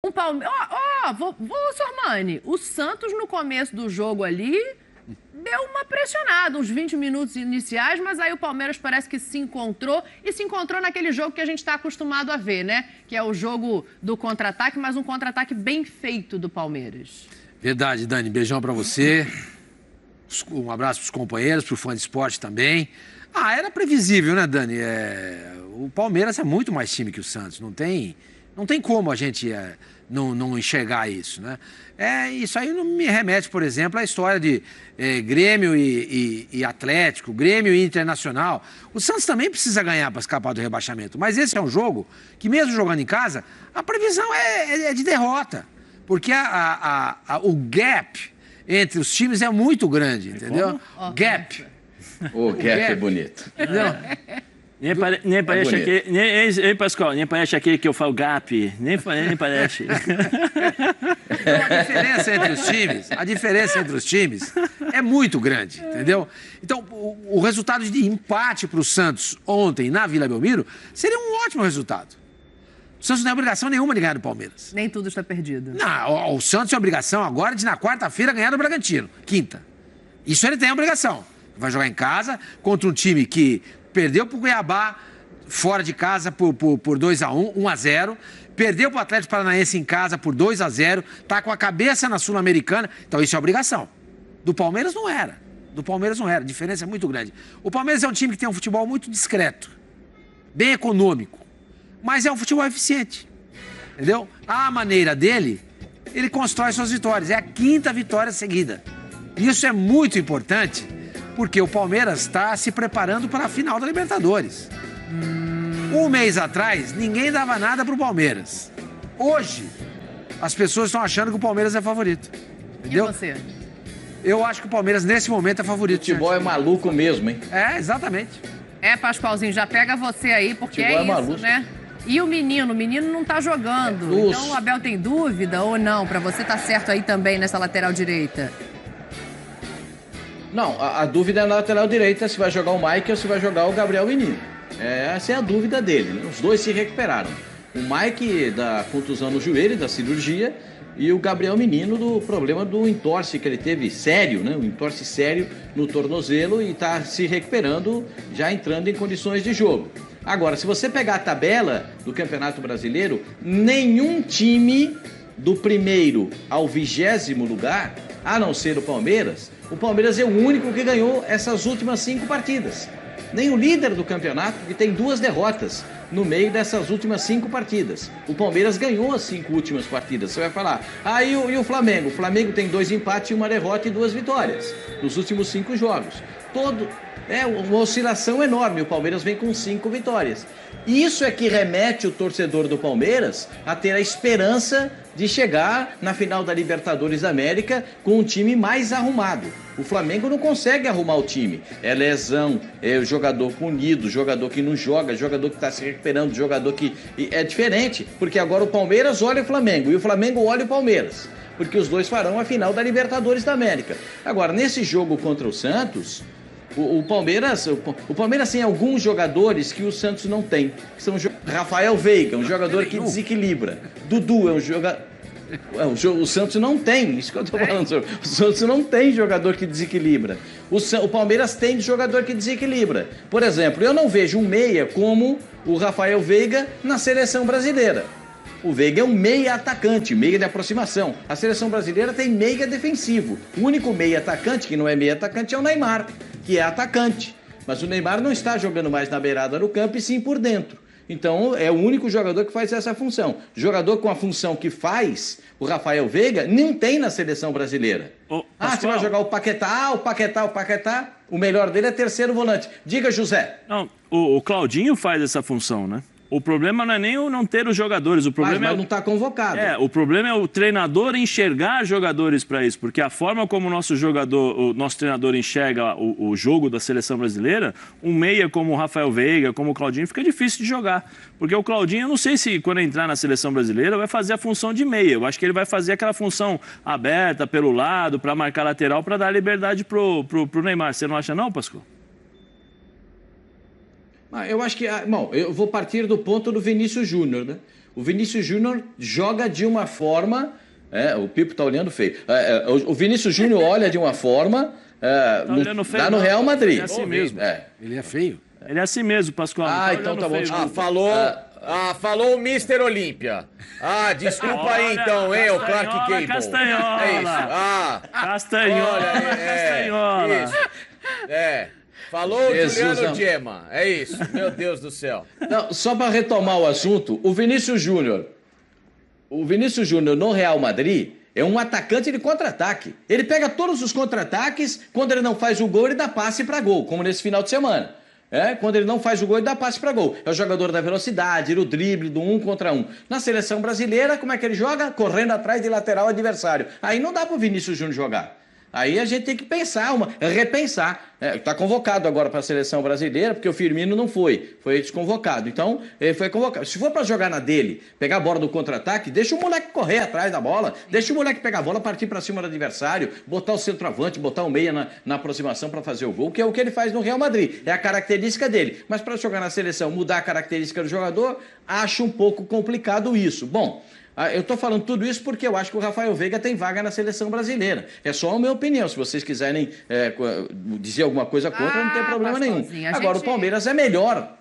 Um Palmeiras. Sormani, o Santos no começo do jogo ali deu uma pressionada, uns 20 minutos iniciais, mas aí o Palmeiras parece que se encontrou naquele jogo que a gente está acostumado a ver, né? Que é o jogo do contra-ataque, mas um contra-ataque bem feito do Palmeiras. Verdade, Dani. Beijão pra você. Um abraço pros companheiros, pro fã de esporte também. Era previsível, né, Dani? O Palmeiras é muito mais time que o Santos. Não tem como a gente não enxergar isso, né? Isso aí não me remete, por exemplo, à história de Grêmio e Atlético, Grêmio e Internacional. O Santos também precisa ganhar para escapar do rebaixamento. Mas esse é um jogo que, mesmo jogando em casa, a previsão é de derrota. Porque o gap entre os times é muito grande, entendeu? Gap. O gap é bonito. Entendeu? Nem parece aquele. Nem, Pascoal, nem parece aquele que eu falo gap. Nem parece. Então, a diferença entre os times é muito grande, entendeu? Então, o resultado de empate para o Santos ontem na Vila Belmiro seria um ótimo resultado. O Santos não tem obrigação nenhuma de ganhar do Palmeiras. Nem tudo está perdido. Não, o Santos tem obrigação agora de, na quarta-feira, ganhar do Bragantino. Quinta. Isso ele tem a obrigação. Vai jogar em casa contra um time que perdeu para o Cuiabá fora de casa por 2-1, 1-0. Perdeu para o Atlético Paranaense em casa por 2-0. Está com a cabeça na Sul-Americana. Então isso é obrigação. Do Palmeiras não era. A diferença é muito grande. O Palmeiras é um time que tem um futebol muito discreto. Bem econômico. Mas é um futebol eficiente. Entendeu? À maneira dele, ele constrói suas vitórias. É a quinta vitória seguida. Isso é muito importante, porque o Palmeiras está se preparando para a final da Libertadores. Um mês atrás, ninguém dava nada para o Palmeiras. Hoje, as pessoas estão achando que o Palmeiras é favorito. Entendeu? E você? Eu acho que o Palmeiras, nesse momento, é favorito. O futebol é maluco mesmo, hein? Exatamente. Pascoalzinho, já pega você aí, porque Futebol é isso, maluco. né? E o menino não tá jogando. Então o Abel tem dúvida ou não? Pra você tá certo aí também nessa lateral direita? Não, a dúvida é na lateral direita se vai jogar o Mike ou se vai jogar o Gabriel Menino. Essa é a dúvida dele. Os dois se recuperaram. O Mike da contusão no joelho, da cirurgia, e o Gabriel Menino do problema do entorse que ele teve sério, né? Um entorse sério no tornozelo e está se recuperando, já entrando em condições de jogo. Agora, se você pegar a tabela do Campeonato Brasileiro, nenhum time do primeiro ao 20º lugar, a não ser o Palmeiras é o único que ganhou essas últimas 5 partidas. Nem o líder do campeonato, que tem 2 derrotas no meio dessas últimas 5 partidas. O Palmeiras ganhou as 5 últimas partidas. Você vai falar, e o Flamengo? O Flamengo tem 2 empates, 1 derrota e 2 vitórias nos últimos 5 jogos. Uma oscilação enorme. O Palmeiras vem com 5 vitórias. Isso é que remete o torcedor do Palmeiras a ter a esperança de chegar na final da Libertadores da América com um time mais arrumado. O Flamengo não consegue arrumar o time. É lesão, é o jogador punido, jogador que não joga, jogador que está se recuperando, jogador que... É diferente, porque agora o Palmeiras olha o Flamengo e o Flamengo olha o Palmeiras. Porque os dois farão a final da Libertadores da América. Agora, nesse jogo contra o Santos... O Palmeiras tem alguns jogadores que o Santos não tem. Que são Rafael Veiga, um jogador que desequilibra. Dudu é um jogador... O Santos não tem, isso que eu estou falando. O Santos não tem jogador que desequilibra. O Palmeiras tem jogador que desequilibra. Por exemplo, eu não vejo um meia como o Rafael Veiga na seleção brasileira. O Veiga é um meia atacante, meia de aproximação. A seleção brasileira tem meia defensivo. O único meia atacante que não é meia atacante é o Neymar, que é atacante. Mas o Neymar não está jogando mais na beirada do campo e sim por dentro. Então é o único jogador que faz essa função. Jogador com a função que faz o Rafael Veiga não tem na seleção brasileira. Você vai jogar o Paquetá, o Paquetá. O melhor dele é terceiro volante. Diga, José. Não, o Claudinho faz essa função, né? O problema não é nem o não ter os jogadores, o problema mas não está convocado. O problema é o treinador enxergar jogadores para isso, porque a forma como o nosso treinador enxerga o jogo da seleção brasileira, um meia como o Rafael Veiga, como o Claudinho, fica difícil de jogar. Porque o Claudinho, eu não sei se quando entrar na seleção brasileira vai fazer a função de meia. Eu acho que ele vai fazer aquela função aberta pelo lado, para marcar lateral, para dar liberdade pro Neymar. Você não acha não, Pascoal? Eu acho que... Bom, eu vou partir do ponto do Vinícius Júnior, né? O Vinícius Júnior joga de uma forma... o Pipo tá olhando feio. O Vinícius Júnior olha de uma forma... olhando feio, lá no Real Madrid. Ele é assim mesmo. Ele é feio. Ele é assim mesmo, Pascoal. Então tá bom. Falou o Mr. Olímpia. Desculpa aí então, hein, o Clark Gable. Castanhola. É isso. Castanhola. Castanhola. Isso. Falou o Juliano Gemma. É isso. Meu Deus do céu. Não, só para retomar o assunto, o Vinícius Júnior no Real Madrid é um atacante de contra-ataque. Ele pega todos os contra-ataques, quando ele não faz o gol, ele dá passe para gol, como nesse final de semana. Quando ele não faz o gol, ele dá passe para gol. É o jogador da velocidade, do drible, do 1 contra 1. Na seleção brasileira, como é que ele joga? Correndo atrás de lateral adversário. Aí não dá para o Vinícius Júnior jogar. Aí a gente tem que repensar. Está convocado agora para a seleção brasileira, porque o Firmino não foi desconvocado. Então, ele foi convocado. Se for para jogar na dele, pegar a bola do contra-ataque, deixa o moleque correr atrás da bola, deixa o moleque pegar a bola, partir para cima do adversário, botar o centroavante, botar o meia na aproximação para fazer o gol, que é o que ele faz no Real Madrid. É a característica dele. Mas para jogar na seleção, mudar a característica do jogador, acho um pouco complicado isso. Bom, eu estou falando tudo isso porque eu acho que o Rafael Veiga tem vaga na seleção brasileira. É só a minha opinião. Se vocês quiserem dizer alguma coisa contra, não tem problema nenhum. Agora, o Palmeiras é melhor.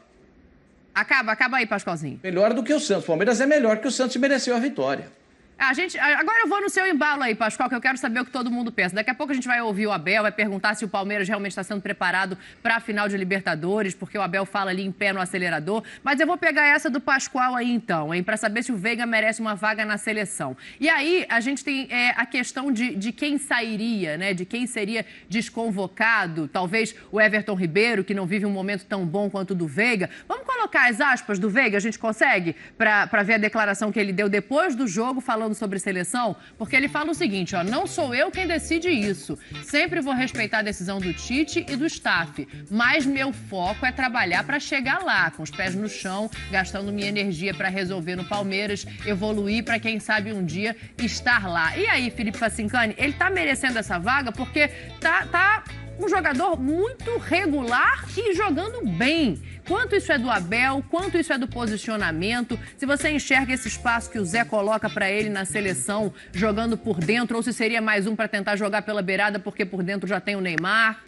Acaba aí, Pascoalzinho. Melhor do que o Santos. O Palmeiras é melhor que o Santos e mereceu a vitória. Agora eu vou no seu embalo aí, Pascoal, que eu quero saber o que todo mundo pensa. Daqui a pouco a gente vai ouvir o Abel, vai perguntar se o Palmeiras realmente está sendo preparado para a final de Libertadores, porque o Abel fala ali em pé no acelerador. Mas eu vou pegar essa do Pascoal aí então, hein, para saber se o Veiga merece uma vaga na seleção. E aí a gente tem a questão de quem sairia, né, de quem seria desconvocado. Talvez o Everton Ribeiro, que não vive um momento tão bom quanto o do Veiga. Vamos colocar as aspas do Veiga, a gente consegue? Para ver a declaração que ele deu depois do jogo, falando sobre seleção, porque ele fala o seguinte, não sou eu quem decide isso. Sempre vou respeitar a decisão do Tite e do staff, mas meu foco é trabalhar para chegar lá, com os pés no chão, gastando minha energia para resolver no Palmeiras, evoluir para quem sabe um dia estar lá. E aí, Felipe Facincani, ele tá merecendo essa vaga porque tá um jogador muito regular e jogando bem. Quanto isso é do Abel, quanto isso é do posicionamento, se você enxerga esse espaço que o Zé coloca para ele na seleção, jogando por dentro, ou se seria mais um para tentar jogar pela beirada, porque por dentro já tem o Neymar.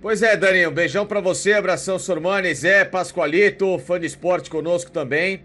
Pois é, Dani, um beijão para você, abração, Sormani, Zé, Pascoalito, fã de esporte conosco também.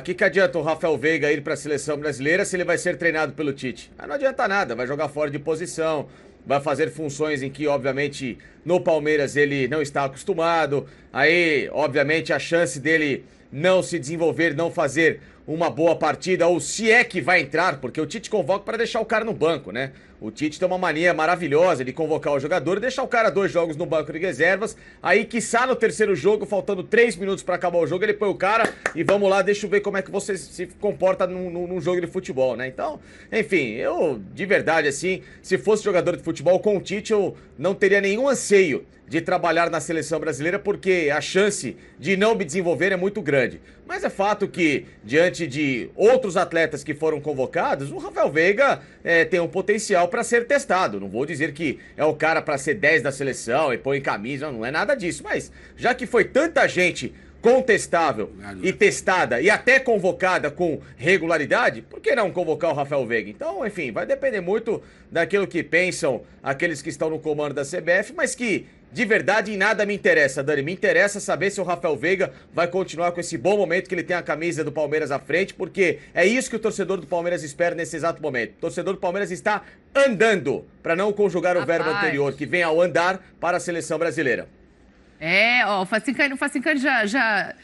Que adianta o Rafael Veiga ir para a seleção brasileira se ele vai ser treinado pelo Tite? Não adianta nada, vai jogar fora de posição, vai fazer funções em que, obviamente, no Palmeiras ele não está acostumado. Aí, obviamente, a chance dele não se desenvolver, não fazer uma boa partida, ou se é que vai entrar, porque o Tite convoca para deixar o cara no banco, né? O Tite tem uma mania maravilhosa de convocar o jogador e deixar o cara 2 jogos no banco de reservas. Aí, quiçá no terceiro jogo, faltando 3 minutos para acabar o jogo, ele põe o cara e vamos lá, deixa eu ver como é que você se comporta num jogo de futebol, né? Então, enfim, eu, de verdade, assim, se fosse jogador de futebol com o Tite, eu não teria nenhum anseio de trabalhar na seleção brasileira, porque a chance de não me desenvolver é muito grande. Mas é fato que, diante de outros atletas que foram convocados, o Rafael Veiga tem um potencial para ser testado. Não vou dizer que é o cara para ser 10 da seleção e põe camisa, não é nada disso. Mas, já que foi tanta gente contestável e testada e até convocada com regularidade, por que não convocar o Rafael Veiga? Então, enfim, vai depender muito daquilo que pensam aqueles que estão no comando da CBF, mas que de verdade em nada me interessa, Dani. Me interessa saber se o Rafael Veiga vai continuar com esse bom momento que ele tem a camisa do Palmeiras à frente, porque é isso que o torcedor do Palmeiras espera nesse exato momento. O torcedor do Palmeiras está andando, para não conjugar o verbo anterior, que vem ao andar para a seleção brasileira. O Facincani já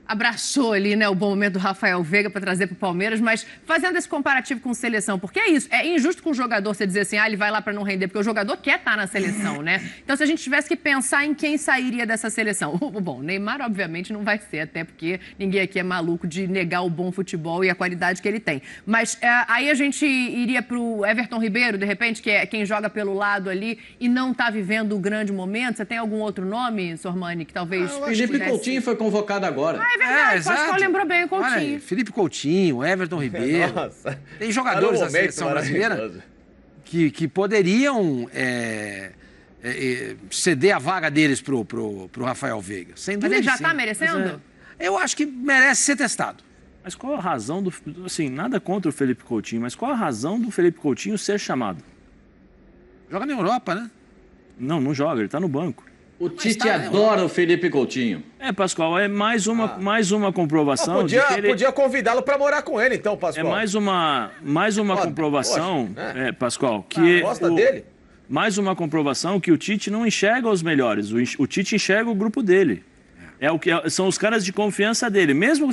abraçou ali, né, o bom momento do Rafael Veiga para trazer para o Palmeiras, mas fazendo esse comparativo com seleção, porque é isso, é injusto com o jogador você dizer assim, ele vai lá para não render, porque o jogador quer estar na seleção, né? Então, se a gente tivesse que pensar em quem sairia dessa seleção, bom, Neymar, obviamente, não vai ser, até porque ninguém aqui é maluco de negar o bom futebol e a qualidade que ele tem. Mas aí a gente iria para o Everton Ribeiro, de repente, que é quem joga pelo lado ali e não está vivendo o grande momento. Você tem algum outro nome, Sormani, que talvez... Felipe Coutinho foi convocado agora. É verdade, o Pascoal lembrou bem o Coutinho. Aí, Felipe Coutinho, Everton Ribeiro. Nossa. Tem jogadores da seleção brasileira que poderiam ceder a vaga deles pro Rafael Veiga. Sem dúvida. Mas ele já está merecendo? eu acho que merece ser testado. Mas qual a razão do... Assim, nada contra o Felipe Coutinho, mas qual a razão do Felipe Coutinho ser chamado? Joga na Europa, né? Não joga, ele tá no banco. O Tite adora o Felipe Coutinho. Pascoal, é mais uma comprovação de que ele... Podia convidá-lo para morar com ele, então, Pascoal. É mais uma comprovação, Pascoal, que... Gosta dele? Mais uma comprovação que o Tite não enxerga os melhores. O Tite enxerga o grupo dele. São os caras de confiança dele. Mesmo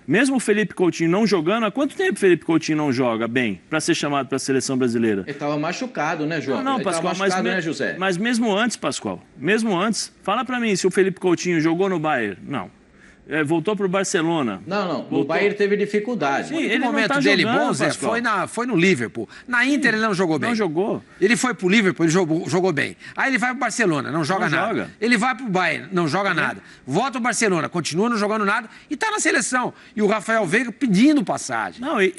mesmo o Felipe Coutinho não jogando, há quanto tempo o Felipe Coutinho não joga bem para ser chamado para a seleção brasileira? Ele estava machucado, né, João? Não, Pascoal, né, José? Mas mesmo antes, Pascoal, fala para mim se o Felipe Coutinho jogou no Bayern. Não. Voltou para o Barcelona. Não. O Bayern teve dificuldade. Sim, ele momento dele bom, Zé, foi no Liverpool. Na Inter ele não jogou bem. Não jogou. Ele foi pro Liverpool, ele jogou bem. Aí ele vai pro Barcelona, não joga nada. Ele vai pro Bayern, não joga nada. Volta pro Barcelona, continua não jogando nada e tá na seleção. E o Rafael Veiga pedindo passagem. Não, e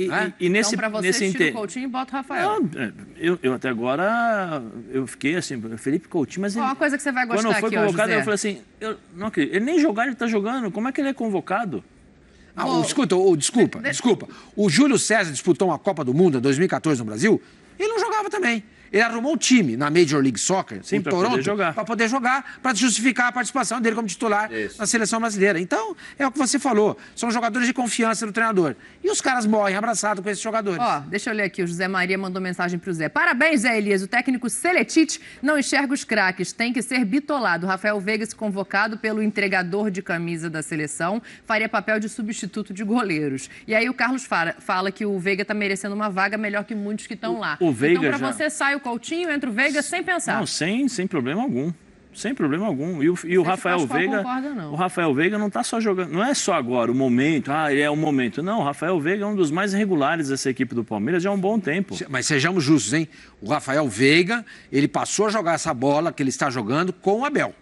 nesse... Então, pra você, tira o Coutinho e bota o Rafael. Não, eu até agora, eu fiquei assim, Felipe Coutinho, mas ele... Uma coisa que você vai gostar quando foi aqui, convocado, José. eu falei assim, eu não acredito. Ele nem jogar, ele tá jogando. Como é que ele é convocado? Desculpa. O Júlio César disputou uma Copa do Mundo em 2014 no Brasil, ele não jogava também. Ele arrumou um time na Major League Soccer, em Toronto, para poder jogar, para justificar a participação dele como titular na seleção brasileira. Então, é o que você falou, são jogadores de confiança do treinador. E os caras morrem abraçados com esses jogadores. Deixa eu ler aqui, o José Maria mandou mensagem pro Zé. Parabéns, Zé Elias, o técnico Seletite não enxerga os craques, tem que ser bitolado. Rafael Veiga, se convocado pelo entregador de camisa da seleção, faria papel de substituto de goleiros. E aí o Carlos fala que o Veiga tá merecendo uma vaga melhor que muitos que estão lá. O Veiga então, pra você, sai o Coutinho, entra o Veiga sem pensar. Não, sem problema algum. Sem problema algum. E o Rafael Veiga... Concorda, não. O Rafael Veiga não está só jogando... Não é só agora, o momento. Ele é o momento. Não, o Rafael Veiga é um dos mais regulares dessa equipe do Palmeiras já há um bom tempo. Mas sejamos justos, hein? O Rafael Veiga, ele passou a jogar essa bola que ele está jogando com o Abel.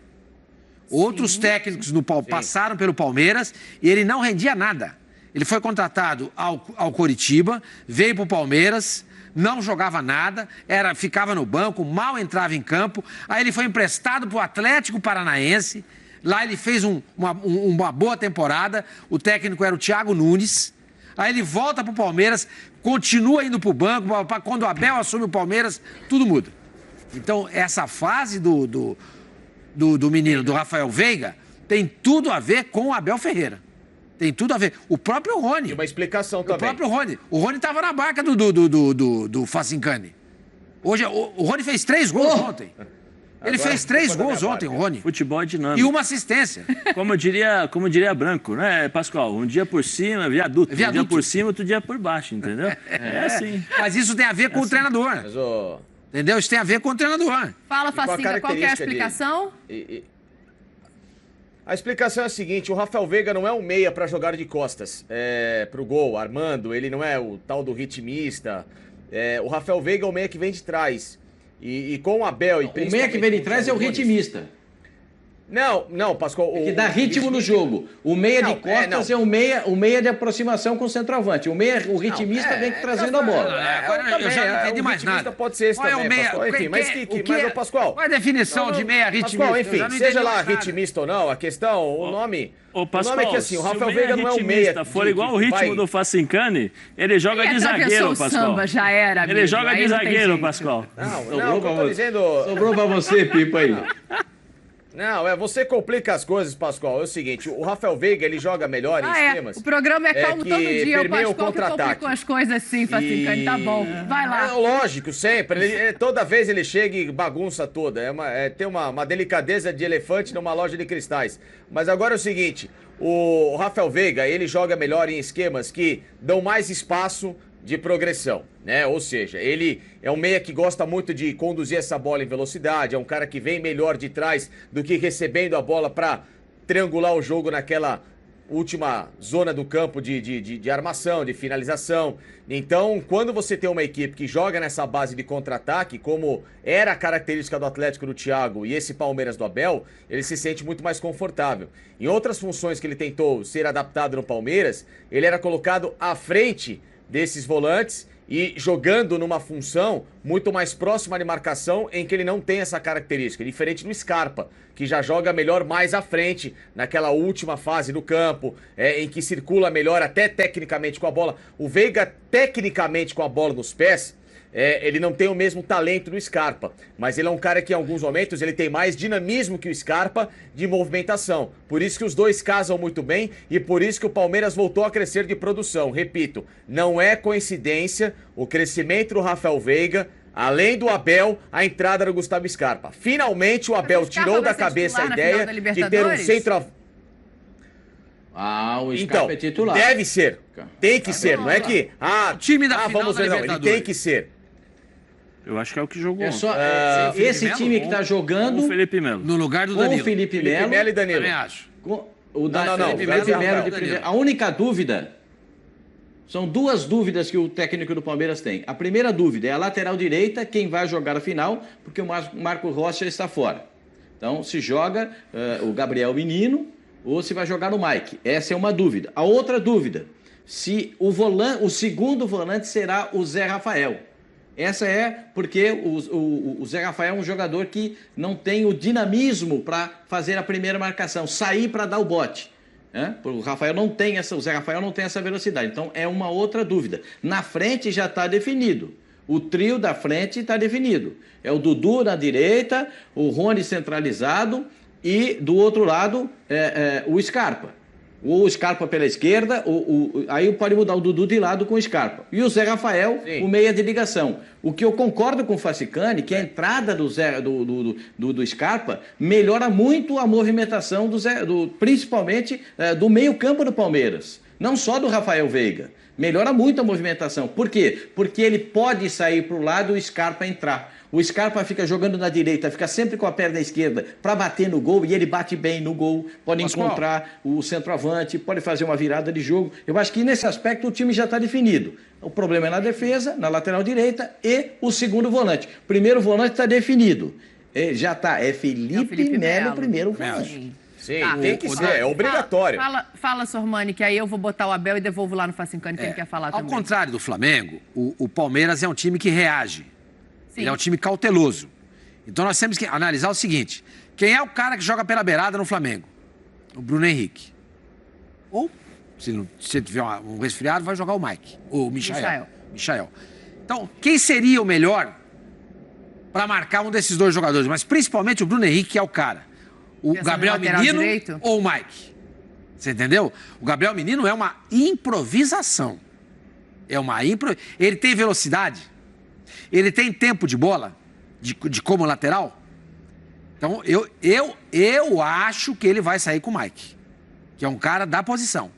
Outros técnicos passaram pelo Palmeiras e ele não rendia nada. Ele foi contratado ao Coritiba, veio para o Palmeiras... Não jogava nada, ficava no banco, mal entrava em campo. Aí ele foi emprestado para o Atlético Paranaense. Lá ele fez uma boa temporada. O técnico era o Thiago Nunes. Aí ele volta para o Palmeiras, continua indo para o banco. Quando o Abel assume o Palmeiras, tudo muda. Então, essa fase do menino, do Rafael Veiga, tem tudo a ver com o Abel Ferreira. Tem tudo a ver. O próprio Rony. E uma explicação também. O próprio Rony. O Rony estava na barca do Facincani. Hoje, o Rony fez 3 gols ontem. Ele fez 3 gols ontem, o Rony. Futebol é dinâmico. E uma assistência. Como diria Branco, né, Pascoal? Um dia por cima, viaduto. Um dia por cima, outro dia por baixo, entendeu? É assim. Mas isso tem a ver com o treinador. Entendeu? Isso tem a ver com o treinador. Fala, Facinca, qual que é a explicação? A explicação é a seguinte, o Rafael Veiga não é um meia para jogar de costas pro gol, armando, ele não é o tal do ritmista. O Rafael Veiga é o meia que vem de trás. E com o Abel... O meia que vem de trás é o ritmista. Não, Pascoal... Que dá ritmo no jogo. O meia de costas é o meia de aproximação com o centroavante. O ritmista vem trazendo a bola. Agora eu já não entendi mais nada. Pode ser esse também, Pascoal. Enfim, mas, Pascoal... Qual é a definição de meia ritmista? Pascoal, enfim, seja lá ritmista ou não, a questão, o nome... Pascoal, o nome é que assim, o Rafael Veiga não é um meia... Se for igual o ritmo do Facincani, ele joga de zagueiro, Pascoal. Samba, já era, amigo. Ele joga de zagueiro, Pascoal. Não, eu tô dizendo... Sobrou pra você, Pipa, aí. Não, você complica as coisas, Pascoal. É o seguinte, o Rafael Veiga, ele joga melhor em esquemas. O programa é calmo todo dia, o Pascoal que complica as coisas assim, Facincani, tá bom. Vai lá. Lógico, sempre. Toda vez ele chega e bagunça toda. Tem uma delicadeza de elefante numa loja de cristais. Mas agora é o seguinte, o Rafael Veiga, ele joga melhor em esquemas que dão mais espaço de progressão, né? Ou seja, ele é um meia que gosta muito de conduzir essa bola em velocidade, é um cara que vem melhor de trás do que recebendo a bola para triangular o jogo naquela última zona do campo de armação, de finalização. Então, quando você tem uma equipe que joga nessa base de contra-ataque, como era a característica do Atlético do Thiago e esse Palmeiras do Abel, ele se sente muito mais confortável. Em outras funções que ele tentou ser adaptado no Palmeiras, ele era colocado à frente desses volantes e jogando numa função muito mais próxima de marcação em que ele não tem essa característica, diferente do Scarpa, que já joga melhor mais à frente, naquela última fase do campo, em que circula melhor até tecnicamente com a bola. O Veiga, tecnicamente com a bola nos pés, ele não tem o mesmo talento do Scarpa, mas ele é um cara que em alguns momentos ele tem mais dinamismo que o Scarpa de movimentação. Por isso que os dois casam muito bem e por isso que o Palmeiras voltou a crescer de produção. Repito, não é coincidência o crescimento do Rafael Veiga, além do Abel, a entrada do Gustavo Scarpa. Finalmente o Abel tirou da cabeça a ideia de ter um centroavante. O Scarpa é titular. Deve ser. Tem que ser, não é que... o time da final vamos da ver, não, ele Libertadores. tem que ser. Eu acho que é o que jogou. É só, esse time que tá jogando... O Felipe Melo. No lugar do com Danilo. o Felipe Felipe Melo e Danilo. Também acho. O Felipe Melo de Danilo. primeira. A única dúvida... São duas dúvidas que o técnico do Palmeiras tem. A primeira dúvida é a lateral direita, quem vai jogar a final, porque o Marco Rocha está fora. Então, se joga o Gabriel Menino ou se vai jogar o Mike. Essa é uma dúvida. A outra dúvida, se o segundo volante será o Zé Rafael. Essa é porque o Zé Rafael é um jogador que não tem o dinamismo para fazer a primeira marcação, sair para dar o bote. O Zé Rafael não tem essa velocidade. Então é uma outra dúvida. Na frente já está definido. O trio da frente está definido. É o Dudu na direita, o Rony centralizado e do outro lado o Scarpa. O Scarpa pela esquerda, aí pode mudar o Dudu de lado com o Scarpa. E o Zé Rafael, o meia de ligação. O que eu concordo com o Facicani, que a entrada do Scarpa melhora muito a movimentação principalmente do meio campo do Palmeiras. Não só do Rafael Veiga. Melhora muito a movimentação. Por quê? Porque ele pode sair para o lado e o Scarpa entrar. O Scarpa fica jogando na direita, fica sempre com a perna esquerda para bater no gol e ele bate bem no gol. Pode encontrar o centroavante, pode fazer uma virada de jogo. Eu acho que nesse aspecto o time já está definido. O problema é na defesa, na lateral direita e o segundo volante. O primeiro volante está definido. Já está. É Felipe Melo, primeiro volante. Sim, tem que ser, é obrigatório. Fala, Sormani, que aí eu vou botar o Abel e devolvo lá no Facincani, que ele quer falar também. Ao contrário do Flamengo, o Palmeiras é um time que reage. Sim. Ele é um time cauteloso. Então nós temos que analisar o seguinte: quem é o cara que joga pela beirada no Flamengo? O Bruno Henrique. Ou, se tiver um resfriado, vai jogar o Mike. O Michael. Então, quem seria o melhor para marcar um desses dois jogadores? Mas principalmente o Bruno Henrique, que é o cara. O Gabriel Menino direito? Ou o Mike? Você entendeu? O Gabriel Menino é uma improvisação. Ele tem velocidade. Ele tem tempo de bola, de como lateral. Então, eu acho que ele vai sair com o Mike, que é um cara da posição.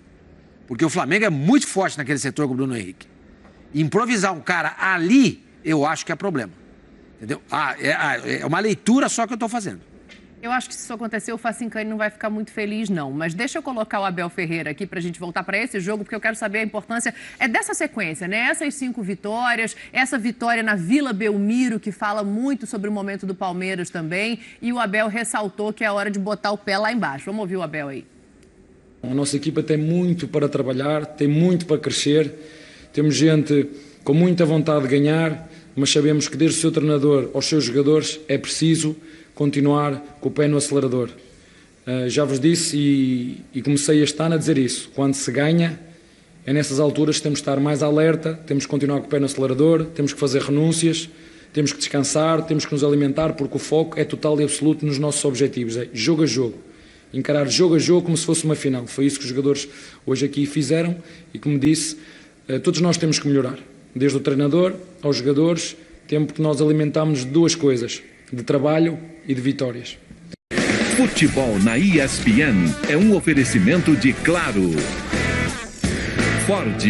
Porque o Flamengo é muito forte naquele setor com o Bruno Henrique. Improvisar um cara ali, eu acho que é problema. Entendeu? É uma leitura só que eu estou fazendo. Eu acho que se isso acontecer, o Facincani não vai ficar muito feliz, não. Mas deixa eu colocar o Abel Ferreira aqui para a gente voltar para esse jogo, porque eu quero saber a importância dessa sequência, né? Essas 5 vitórias, essa vitória na Vila Belmiro, que fala muito sobre o momento do Palmeiras também. E o Abel ressaltou que é hora de botar o pé lá embaixo. Vamos ouvir o Abel aí. A nossa equipa tem muito para trabalhar, tem muito para crescer. Temos gente com muita vontade de ganhar, mas sabemos que desde o seu treinador aos seus jogadores é preciso continuar com o pé no acelerador. Já vos disse e comecei este ano a dizer isso. Quando se ganha, é nessas alturas que temos que estar mais alerta, temos que continuar com o pé no acelerador, temos que fazer renúncias, temos que descansar, temos que nos alimentar, porque o foco é total e absoluto nos nossos objetivos. É jogo a jogo. Encarar jogo a jogo como se fosse uma final. Foi isso que os jogadores hoje aqui fizeram e, como disse, todos nós temos que melhorar. Desde o treinador aos jogadores, tempo que nós alimentamos de duas coisas: de trabalho e de vitórias. Futebol na ESPN é um oferecimento de Claro, Ford,